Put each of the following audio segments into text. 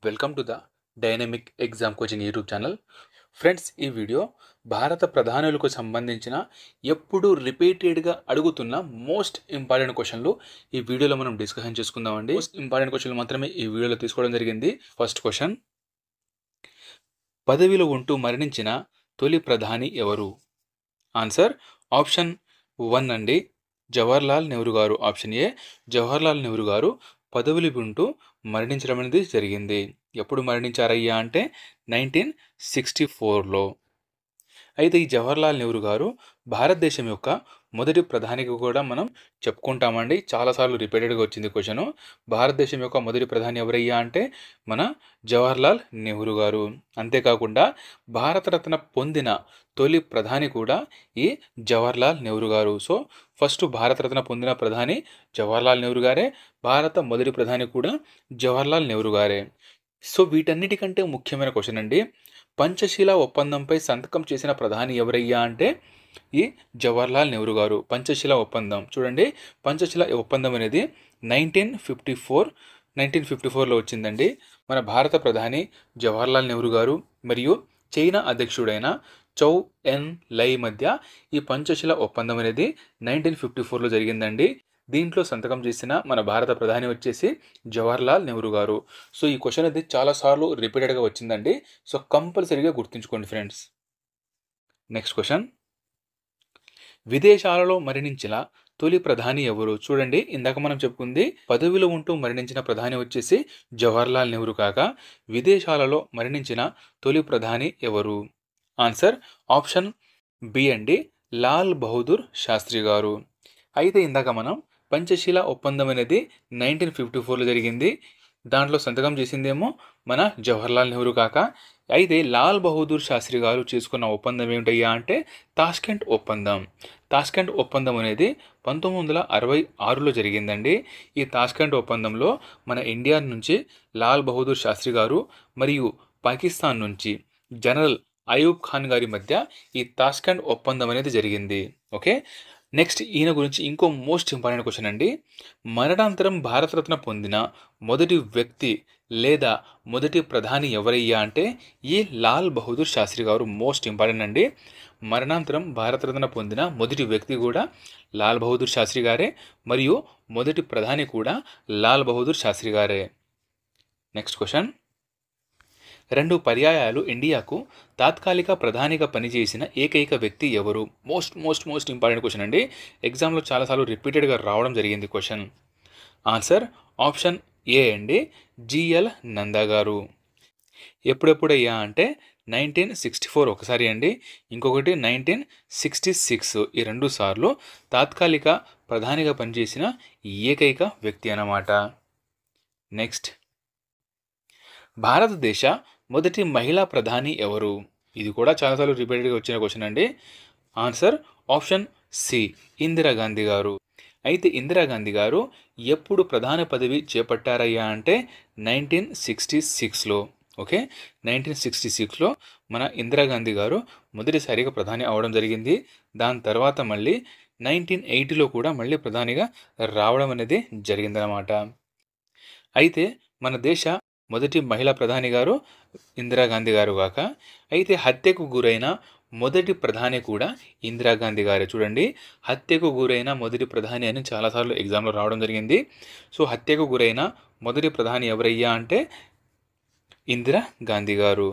Welcome to the dynamic exam coaching YouTube channel. Friends, ఈ video భారత ప్రధానులకు సంబంధించిన ఎప్పుడు రిపీటెడ్గా అడుగుతున్న మోస్ట్ ఇంపార్టెంట్ క్వశ్చన్లు ఈ వీడియోలో మనం డిస్కషన్ చేసుకుందామండి. మోస్ట్ ఇంపార్టెంట్ క్వశ్చన్లు మాత్రమే ఈ వీడియోలో తీసుకోవడం జరిగింది. ఫస్ట్ క్వశ్చన్, పదవిలో ఉంటూ మరణించిన తొలి ప్రధాని ఎవరు? ఆన్సర్ ఆప్షన్ 1 అండి, జవహర్లాల్ నెహ్రూ గారు. ఆప్షన్ ఏ, జవహర్లాల్ నెహ్రూ గారు పదవులు ఉంటూ మరణించడం అనేది జరిగింది. ఎప్పుడు మరణించారయ్యా అంటే 1964లో. అయితే ఈ జవహర్లాల్ నెహ్రూ గారు భారతదేశం యొక్క మొదటి ప్రధానిగా కూడా మనం చెప్పుకుంటామండి. చాలాసార్లు రిపీటెడ్గా వచ్చింది క్వశ్చన్. భారతదేశం యొక్క మొదటి ప్రధాని ఎవరయ్యా అంటే మన జవహర్లాల్ నెహ్రూ గారు. అంతేకాకుండా భారతరత్న పొందిన తొలి ప్రధాని కూడా ఈ జవహర్లాల్ నెహ్రూ గారు. సో ఫస్ట్ భారతరత్న పొందిన ప్రధాని జవహర్లాల్ నెహ్రూ గారే, భారత మొదటి ప్రధాని కూడా జవహర్లాల్ నెహ్రూ గారే. సో వీటన్నిటికంటే ముఖ్యమైన క్వశ్చన్ అండి, పంచశీల ఒప్పందంపై సంతకం చేసిన ప్రధాని ఎవరయ్యా అంటే ఈ జవహర్లాల్ నెహ్రూ గారు. పంచశీల ఒప్పందం చూడండి, పంచశీల ఒప్పందం అనేది 1954లో వచ్చిందండి. మన భారత ప్రధాని జవహర్లాల్ నెహ్రూ గారు మరియు చైనా అధ్యక్షుడైన చౌ ఎన్ లై మధ్య ఈ పంచశీల ఒప్పందం అనేది 1954లో జరిగిందండి. దీంట్లో సంతకం చేసిన మన భారత ప్రధాని వచ్చేసి జవహర్లాల్ నెహ్రూ గారు. సో ఈ క్వశ్చన్ అనేది చాలాసార్లు రిపీటెడ్గా వచ్చిందండి. సో కంపల్సరీగా గుర్తుంచుకోండి ఫ్రెండ్స్. నెక్స్ట్ క్వశ్చన్, విదేశాలలో మరణించిన తొలి ప్రధాని ఎవరు? చూడండి, ఇందాక మనం చెప్పుకుంది పదవిలో ఉంటూ మరణించిన ప్రధాని వచ్చేసి జవహర్లాల్ నెహ్రూ కాగా విదేశాలలో మరణించిన తొలి ప్రధాని ఎవరు? ఆన్సర్ ఆప్షన్ బి అండి, లాల్ బహదూర్ శాస్త్రి గారు. అయితే ఇందాక మనం పంచశీల ఒప్పందం అనేది 1954లో జరిగింది. దాంట్లో సంతకం చేసిందేమో మన జవహర్లాల్ నెహ్రూ కాక, అయితే లాల్ బహదూర్ శాస్త్రి గారు చేసుకున్న ఒప్పందం ఏమిటయ్యా అంటే తాష్కెంట్ ఒప్పందం. తాష్కెంట్ ఒప్పందం అనేది 1966లో జరిగిందండి. ఈ తాష్కెంట్ ఒప్పందంలో మన ఇండియా నుంచి లాల్ బహదూర్ శాస్త్రి గారు మరియు పాకిస్తాన్ నుంచి జనరల్ అయూబ్ ఖాన్ గారి మధ్య ఈ తాష్కెంట్ ఒప్పందం అనేది జరిగింది. ఓకే, నెక్స్ట్ ఈయన గురించి ఇంకో మోస్ట్ ఇంపార్టెంట్ క్వశ్చన్ అండి, మరణాంతరం భారతరత్న పొందిన మొదటి వ్యక్తి లేదా మొదటి ప్రధాని ఎవరయ్యా అంటే ఈ లాల్ బహదూర్ శాస్త్రి గారు. మోస్ట్ ఇంపార్టెంట్ అండి, మరణాంతరం భారతరత్న పొందిన మొదటి వ్యక్తి కూడా లాల్ బహదూర్ శాస్త్రి గారే మరియు మొదటి ప్రధాని కూడా లాల్ బహదూర్ శాస్త్రి గారే. నెక్స్ట్ క్వశ్చన్, 2 పర్యాయాలు ఇండియాకు తాత్కాలిక ప్రధానిగా పనిచేసిన ఏకైక వ్యక్తి ఎవరు? మోస్ట్ ఇంపార్టెంట్ క్వశ్చన్ అండి. ఎగ్జామ్లో చాలాసార్లు రిపీటెడ్గా రావడం జరిగింది క్వశ్చన్. ఆన్సర్ ఆప్షన్ ఏ అండి, జిఎల్ నందా గారు. ఎప్పుడెప్పుడయ్యా అంటే 1964 ఒకసారి అండి, ఇంకొకటి 1966. ఈ 2 సార్లు తాత్కాలిక ప్రధానిగా పనిచేసిన ఏకైక వ్యక్తి అన్నమాట. నెక్స్ట్, భారతదేశ మొదటి మహిళా ప్రధాని ఎవరు? ఇది కూడా చాలాసార్లు రిపీటెడ్గా వచ్చిన క్వశ్చన్ అండి. ఆన్సర్ ఆప్షన్ సి, ఇందిరాగాంధీ గారు. అయితే ఇందిరాగాంధీ గారు ఎప్పుడు ప్రధాని పదవి చేపట్టారయ్యా అంటే 1966లో. ఓకే, 1966లో మన ఇందిరాగాంధీ గారు మొదటిసారిగా ప్రధాని అవడం జరిగింది. దాని తర్వాత మళ్ళీ 1980లో కూడా మళ్ళీ ప్రధానిగా రావడం అనేది జరిగిందనమాట. అయితే మన దేశ మొదటి మహిళా ప్రధాని గారు ఇందిరాగాంధీ గారు కాక, అయితే హత్యకు గురైన మొదటి ప్రధాని కూడా ఇందిరాగాంధీ గారే. చూడండి, హత్యకు గురైన మొదటి ప్రధాని అని చాలాసార్లు ఎగ్జామ్లో రావడం జరిగింది. సో హత్యకు గురైన మొదటి ప్రధాని ఎవరయ్యా అంటే ఇందిరాగాంధీ గారు.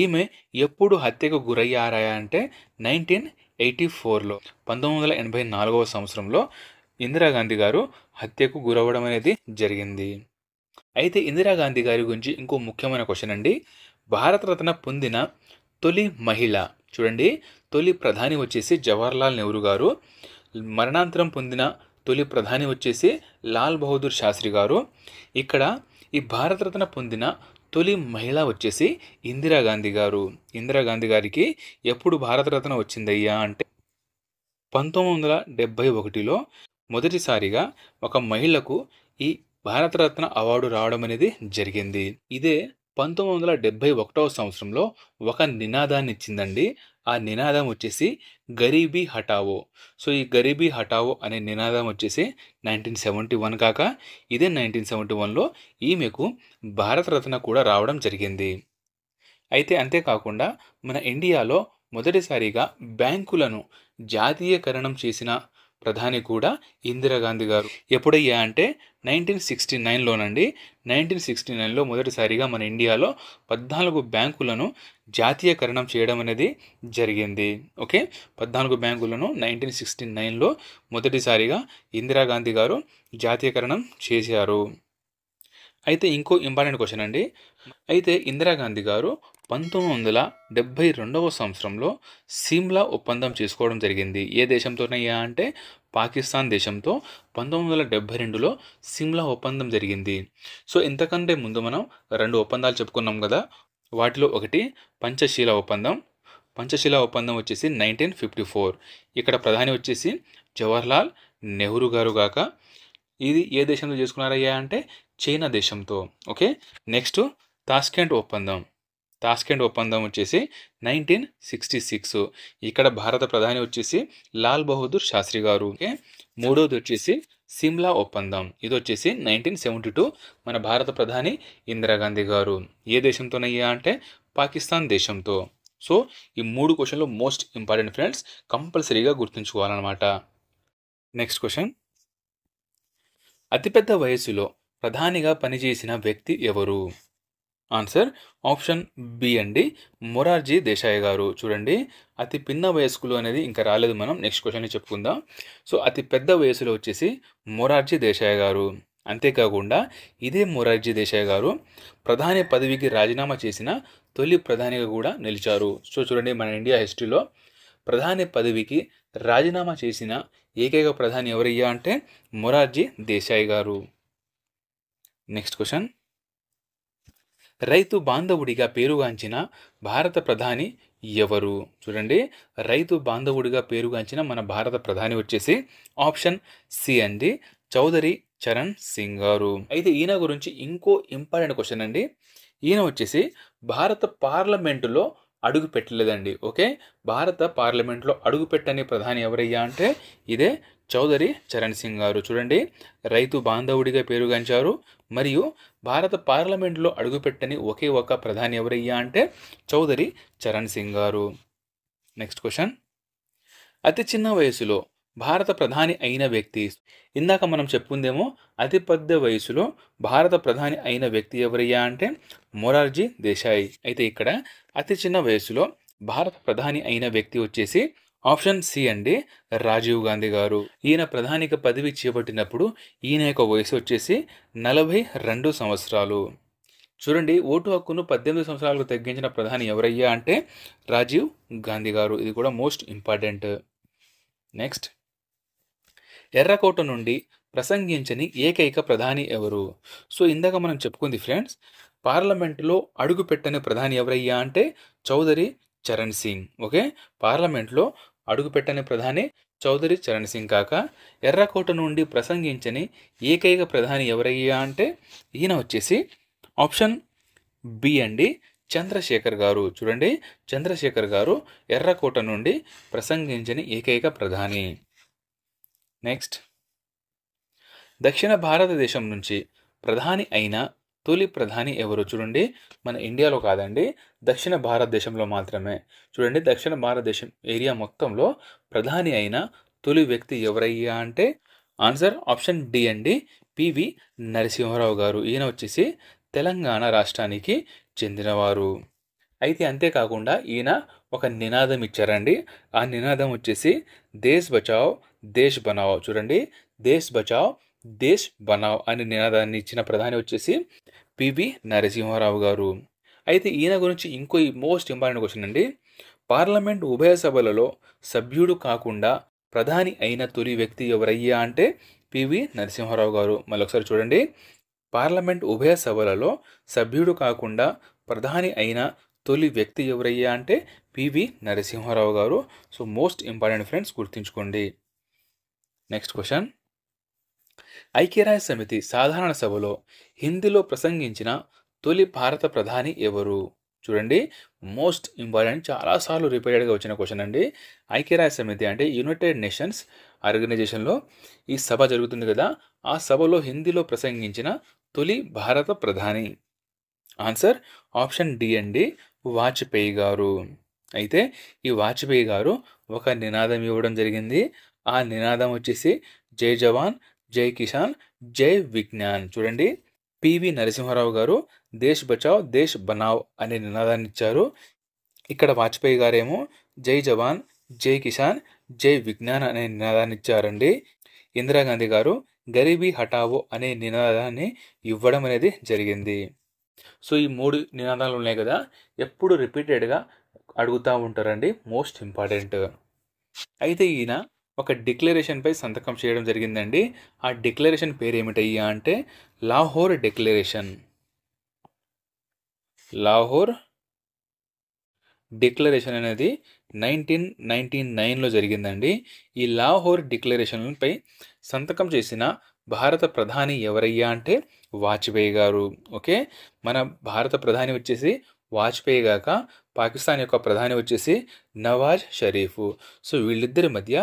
ఈమె ఎప్పుడు హత్యకు గురయ్యారా అంటే 1984లో, 1984వ సంవత్సరంలో ఇందిరాగాంధీ గారు హత్యకు గురవ్వడం అనేది జరిగింది. అయితే ఇందిరాగాంధీ గారి గురించి ఇంకో ముఖ్యమైన క్వశ్చన్ అండి, భారతరత్న పొందిన తొలి మహిళ. చూడండి, తొలి ప్రధాని వచ్చేసి జవహర్లాల్ నెహ్రూ గారు, మరణాంతరం పొందిన తొలి ప్రధాని వచ్చేసి లాల్ బహదూర్ శాస్త్రి గారు. ఇక్కడ ఈ భారతరత్న పొందిన తొలి మహిళ వచ్చేసి ఇందిరాగాంధీ గారు. ఇందిరాగాంధీ గారికి ఎప్పుడు భారతరత్న వచ్చిందయ్యా అంటే 1971లో మొదటిసారిగా ఒక మహిళకు ఈ భారతరత్న అవార్డు రావడం అనేది జరిగింది. ఇదే 1971వ సంవత్సరంలో ఒక నినాదాన్ని ఇచ్చిందండి. ఆ నినాదం వచ్చేసి గరీబీ హటావో. సో ఈ గరీబీ హటావో అనే నినాదం వచ్చేసి 1971 కాక ఇదే 1971లో ఈమెకు భారతరత్న కూడా రావడం జరిగింది. అయితే అంతేకాకుండా మన ఇండియాలో మొదటిసారిగా బ్యాంకులను జాతీయకరణం చేసిన ప్రధాని కూడా ఇందిరాగాంధీ గారు. ఎప్పుడయ్యా అంటే 1969లోనండి. 1969లో మొదటిసారిగా మన ఇండియాలో 14 బ్యాంకులను జాతీయకరణం చేయడం అనేది జరిగింది. ఓకే, 14 బ్యాంకులను 1969లో మొదటిసారిగా ఇందిరాగాంధీ గారు జాతీయకరణం చేశారు. అయితే ఇంకో ఇంపార్టెంట్ క్వశ్చన్ అండి. అయితే ఇందిరాగాంధీ గారు 1972వ సంవత్సరంలో సిమ్లా ఒప్పందం చేసుకోవడం జరిగింది. ఏ దేశంతోనయ్యా అంటే పాకిస్తాన్ దేశంతో 1972లో సిమ్లా ఒప్పందం జరిగింది. సో ఇంతకంటే ముందు మనం 2 ఒప్పందాలు చెప్పుకున్నాం కదా. వాటిలో ఒకటి పంచశీల ఒప్పందం. పంచశీల ఒప్పందం వచ్చేసి 1954. ఇక్కడ ప్రధాని వచ్చేసి జవహర్లాల్ నెహ్రూ గారు గాక ఇది ఏ దేశంతో చేసుకున్నారయ్యా అంటే చైనా దేశంతో. ఓకే, నెక్స్ట్ తాష్కెంట్ ఒప్పందం. తాష్కెంట్ ఒప్పందం వచ్చేసి 1966. ఇక్కడ భారత ప్రధాని వచ్చేసి లాల్ బహదూర్ శాస్త్రి గారు. ఓకే, మూడోది వచ్చేసి సిమ్లా ఒప్పందం. ఇది వచ్చేసి 1972 మన భారత ప్రధాని ఇందిరాగాంధీ గారు. ఏ దేశంతోనయ్యా అంటే పాకిస్తాన్ దేశంతో. సో ఈ 3 క్వశ్చన్లు మోస్ట్ ఇంపార్టెంట్ ఫ్రెండ్స్, కంపల్సరీగా గుర్తుంచుకోవాలన్నమాట. నెక్స్ట్ క్వశ్చన్, అతిపెద్ద వయసులో ప్రధానిగా పనిచేసిన వ్యక్తి ఎవరు? ఆన్సర్ ఆప్షన్ బి అండి, మొరార్జీ దేశాయ్ గారు. చూడండి, అతి పిన్న వయస్కులు అనేది ఇంకా రాలేదు, మనం నెక్స్ట్ క్వశ్చన్ని చెప్పుకుందాం. సో అతి పెద్ద వయసులో వచ్చేసి మొరార్జీ దేశాయ్ గారు. అంతేకాకుండా ఇదే మొరార్జీ దేశాయ్ గారు ప్రధాని పదవికి రాజీనామా చేసిన తొలి ప్రధానిగా కూడా నిలిచారు. సో చూడండి, మన ఇండియా హిస్టరీలో ప్రధాని పదవికి రాజీనామా చేసిన ఏకైక ప్రధాని ఎవరయ్యా అంటే మొరార్జీ దేశాయ్ గారు. నెక్స్ట్ క్వశ్చన్, రైతు బాంధవుడిగా పేరుగాంచిన భారత ప్రధాని ఎవరు? చూడండి, రైతు బాంధవుడిగా పేరుగాంచిన మన భారత ప్రధాని వచ్చేసి ఆప్షన్ సి అండి, చౌదరి చరణ్ సింగ్ గారు. అయితే ఈయన గురించి ఇంకో ఇంపార్టెంట్ క్వశ్చన్ అండి. ఈయన వచ్చేసి భారత పార్లమెంటులో అడుగు పెట్టలేదండి. ఓకే, భారత పార్లమెంట్లో అడుగు పెట్టని ప్రధాని ఎవరయ్యా అంటే ఇదే చౌదరి చరణ్ సింగ్ గారు. చూడండి, రైతు బాంధవుడిగా పేరుగాంచారు మరియు భారత పార్లమెంట్లో అడుగుపెట్టని ఒకే ఒక ప్రధాని ఎవరయ్యా అంటే చౌదరి చరణ్ సింగ్ గారు. నెక్స్ట్ క్వశ్చన్, అతి చిన్న వయసులో భారత ప్రధాని అయిన వ్యక్తి. ఇందాక మనం చెప్పుకుందేమో అతి పెద్ద వయసులో భారత ప్రధాని అయిన వ్యక్తి ఎవరయ్యా అంటే మొరార్జీ దేశాయ్. అయితే ఇక్కడ అతి చిన్న వయసులో భారత ప్రధాని అయిన వ్యక్తి వచ్చేసి ఆప్షన్ సి అండి, రాజీవ్ గాంధీ గారు. ఈయన ప్రధానిగా పదవి చేపట్టినప్పుడు ఈయన యొక్క వయసు వచ్చేసి 42 సంవత్సరాలు. చూడండి, ఓటు హక్కును 18 సంవత్సరాలకు తగ్గించిన ప్రధాని ఎవరయ్యా అంటే రాజీవ్ గాంధీ గారు. ఇది కూడా మోస్ట్ ఇంపార్టెంట్. నెక్స్ట్, ఎర్రకోట నుండి ప్రసంగించని ఏకైక ప్రధాని ఎవరు? సో ఇందాక మనం చెప్పుకుంది ఫ్రెండ్స్, పార్లమెంట్లో అడుగు పెట్టని ప్రధాని ఎవరయ్యా అంటే చౌదరి చరణ్ సింగ్. ఓకే, పార్లమెంట్లో అడుగుపెట్టని ప్రధాని చౌదరి చరణ్ సింగ్ కాక ఎర్రకోట నుండి ప్రసంగించని ఏకైక ప్రధాని ఎవరయ్యా అంటే ఈయన వచ్చేసి ఆప్షన్ బి అండి, చంద్రశేఖర్ గారు. చూడండి, చంద్రశేఖర్ గారు ఎర్రకోట నుండి ప్రసంగించని ఏకైక ప్రధాని. నెక్స్ట్, దక్షిణ భారతదేశం నుంచి ప్రధాని అయిన తొలి ప్రధాని ఎవరు? చూడండి, మన ఇండియాలో కాదండి, దక్షిణ భారతదేశంలో మాత్రమే. చూడండి, దక్షిణ భారతదేశం ఏరియా మొత్తంలో ప్రధాని అయిన తొలి వ్యక్తి ఎవరయ్యా అంటే ఆన్సర్ ఆప్షన్ డి అండి, పివి నరసింహారావు గారు. ఈయన వచ్చేసి తెలంగాణ రాష్ట్రానికి చెందినవారు. అయితే అంతేకాకుండా ఈయన ఒక నినాదం ఇచ్చారండి. ఆ నినాదం వచ్చేసి దేశ్ బచావ్ దేశ్ బనావ్. చూడండి, దేశ్ బచావ్ దేశ్ బనావ్ అనే నినాదాన్ని ఇచ్చిన ప్రధాని వచ్చేసి పివి నరసింహారావు గారు. అయితే ఈయన గురించి ఇంకో మోస్ట్ ఇంపార్టెంట్ క్వశ్చన్ అండి. పార్లమెంట్ ఉభయ సభలలో సభ్యుడు కాకుండా ప్రధాని అయిన తొలి వ్యక్తి ఎవరయ్యా అంటే పివి నరసింహారావు గారు. మళ్ళీ ఒకసారి చూడండి, పార్లమెంట్ ఉభయ సభలలో సభ్యుడు కాకుండా ప్రధాని అయిన తొలి వ్యక్తి ఎవరయ్యా అంటే పివి నరసింహారావు గారు. సో మోస్ట్ ఇంపార్టెంట్ ఫ్రెండ్స్, గుర్తుంచుకోండి. నెక్స్ట్ క్వశ్చన్, ఐక్యరాజ్య సమితి సాధారణ సభలో హిందీలో ప్రసంగించిన తొలి భారత ప్రధాని ఎవరు? చూడండి, మోస్ట్ ఇంపార్టెంట్, చాలాసార్లు రిపీటెడ్గా వచ్చిన క్వశ్చన్ అండి. ఐక్యరాజ్య సమితి అంటే యునైటెడ్ నేషన్స్ ఆర్గనైజేషన్లో ఈ సభ జరుగుతుంది కదా, ఆ సభలో హిందీలో ప్రసంగించిన తొలి భారత ప్రధాని. ఆన్సర్ ఆప్షన్ డి అండి, వాజ్పేయి గారు. అయితే ఈ వాజ్పేయి గారు ఒక నినాదం ఇవ్వడం జరిగింది. ఆ నినాదం వచ్చేసి జై జవాన్, జై కిసాన్, జై విజ్ఞాన్. చూడండి, పివి నరసింహారావు గారు దేశ్ బచావ్ దేశ్ బనావ్ అనే నినాదాన్ని ఇచ్చారు. ఇక్కడ వాజ్పేయి గారేమో జై జవాన్, జై కిసాన్, జై విజ్ఞాన్ అనే నినాదాన్ని ఇచ్చారండి. ఇందిరాగాంధీ గారు గరీబీ హఠావో అనే నినాదాన్ని ఇవ్వడం అనేది జరిగింది. సో ఈ 3 నినాదాలు ఉన్నాయి కదా, ఎప్పుడు రిపీటెడ్గా అడుగుతూ ఉంటారండి, మోస్ట్ ఇంపార్టెంట్. అయితే ఈయన ఒక డిక్లరేషన్పై సంతకం చేయడం జరిగిందండి. ఆ డిక్లరేషన్ పేరు ఏమిటయ్యా అంటే లాహోర్ డిక్లరేషన్. లాహోర్ డిక్లరేషన్ అనేది 1999లో జరిగిందండి. ఈ లాహోర్ డిక్లరేషన్పై సంతకం చేసిన భారత ప్రధాని ఎవరయ్యా అంటే వాజ్పేయి గారు. ఓకే, మన భారత ప్రధాని వచ్చేసి వాజ్పేయి గాక పాకిస్తాన్ యొక్క ప్రధాని వచ్చేసి నవాజ్ షరీఫ్. సో వీళ్ళిద్దరి మధ్య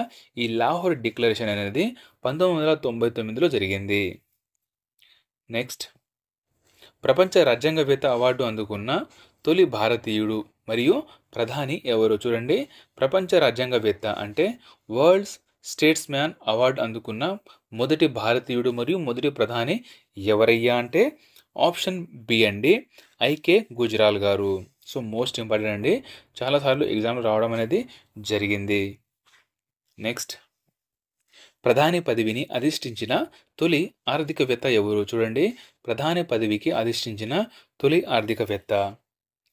ఈ లాహోర్ డిక్లరేషన్ అనేది 1999లో జరిగింది. నెక్స్ట్, ప్రపంచ రాజ్యాంగవేత్త అవార్డు అందుకున్న తొలి భారతీయుడు మరియు ప్రధాని ఎవరు? చూడండి, ప్రపంచ రాజ్యాంగవేత్త అంటే వరల్డ్స్ స్టేట్స్ మ్యాన్ అవార్డు అందుకున్న మొదటి భారతీయుడు మరియు మొదటి ప్రధాని ఎవరయ్యా అంటే ఆప్షన్ బి అండి, ఐకే గుజ్రాల్ గారు. సో మోస్ట్ ఇంపార్టెంట్ అండి, చాలాసార్లు ఎగ్జామ్లో రావడం అనేది జరిగింది. నెక్స్ట్, ప్రధాని పదవిని అధిష్ఠించిన తొలి ఆర్థికవేత్త ఎవరు? చూడండి, ప్రధాని పదవికి అధిష్ఠించిన తొలి ఆర్థికవేత్త.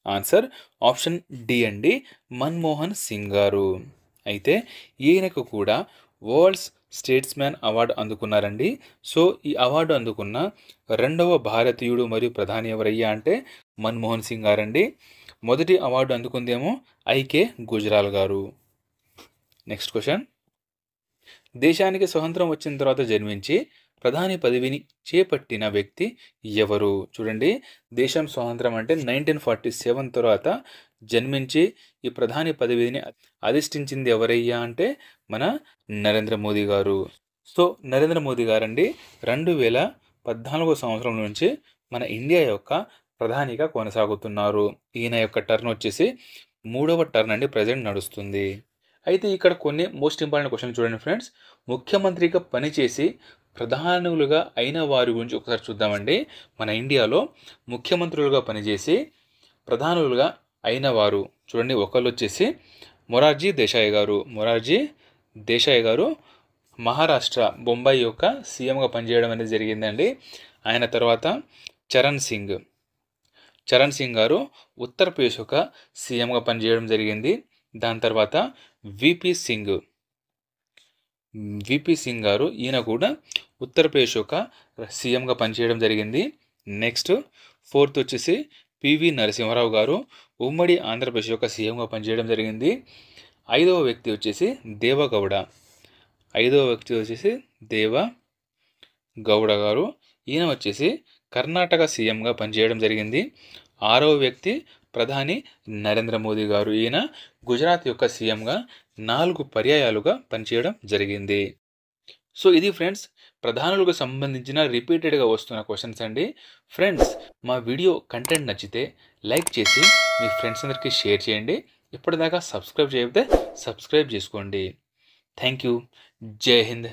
ఆన్సర్ ఆప్షన్ డి అండి, మన్మోహన్ సింగ్ గారు. అయితే ఈయనకు కూడా వరల్డ్స్ స్టేట్స్మ్యాన్ అవార్డు అందుకున్నారండి. సో ఈ అవార్డు అందుకున్న రెండవ భారతీయుడు మరియు ప్రధాని ఎవరయ్యా అంటే మన్మోహన్ సింగ్ గారండి. మొదటి అవార్డు అందుకుందేమో ఐకే గుజ్రాల్ గారు. నెక్స్ట్ క్వశ్చన్, దేశానికి స్వతంత్రం వచ్చిన తర్వాత జన్మించి ప్రధాని పదవిని చేపట్టిన వ్యక్తి ఎవరు? చూడండి, దేశం స్వతంత్రం అంటే 1947 తర్వాత జన్మించి ఈ ప్రధాని పదవిని అధిష్ఠించింది ఎవరయ్యా అంటే మన నరేంద్ర మోదీ గారు. సో నరేంద్ర మోదీ గారండి 2014 సంవత్సరం నుంచి మన ఇండియా యొక్క ప్రధానిగా కొనసాగుతున్నారు. ఈయన యొక్క టర్న్ వచ్చేసి 3వ టర్న్ అండి, ప్రజెంట్ నడుస్తుంది. అయితే ఇక్కడ కొన్ని మోస్ట్ ఇంపార్టెంట్ క్వశ్చన్ చూడండి ఫ్రెండ్స్. ముఖ్యమంత్రిగా పనిచేసి ప్రధానులుగా అయిన వారి గురించి ఒకసారి చూద్దామండి. మన ఇండియాలో ముఖ్యమంత్రులుగా పనిచేసి ప్రధానులుగా అయిన వారు చూడండి, ఒకళ్ళు వచ్చేసి మొరార్జీ దేశాయ్ గారు మహారాష్ట్ర బొంబాయి యొక్క సీఎంగా పనిచేయడం అనేది జరిగిందండి. ఆయన తర్వాత చరణ్ సింగ్ గారు ఉత్తరప్రదేశ్ యొక్క సీఎంగా పనిచేయడం జరిగింది. దాని తర్వాత విపి సింగ్ గారు, ఈయన కూడా ఉత్తరప్రదేశ్ యొక్క సీఎంగా పనిచేయడం జరిగింది. నెక్స్ట్ ఫోర్త్ వచ్చేసి పివి నరసింహారావు గారు ఉమ్మడి ఆంధ్రప్రదేశ్ యొక్క సీఎంగా పనిచేయడం జరిగింది. ఐదవ వ్యక్తి వచ్చేసి దేవగౌడ గారు, ఈయన వచ్చేసి కర్ణాటక సీఎంగా పనిచేయడం జరిగింది. ఆరవ వ్యక్తి ప్రధాని నరేంద్ర మోదీ గారు, ఈయన గుజరాత్ యొక్క సీఎంగా 4 పర్యాయాలుగా పనిచేయడం జరిగింది. సో ఇది ఫ్రెండ్స్ ప్రధానులకు సంబంధించిన రిపీటెడ్గా వస్తున్న క్వశ్చన్స్ అండి. ఫ్రెండ్స్, మా వీడియో కంటెంట్ నచ్చితే లైక్ చేసి మీ ఫ్రెండ్స్ అందరికీ షేర్ చేయండి. ఇప్పటిదాకా సబ్స్క్రైబ్ చేయకపోతే సబ్స్క్రైబ్ చేసుకోండి. Thank you. జై హింద్.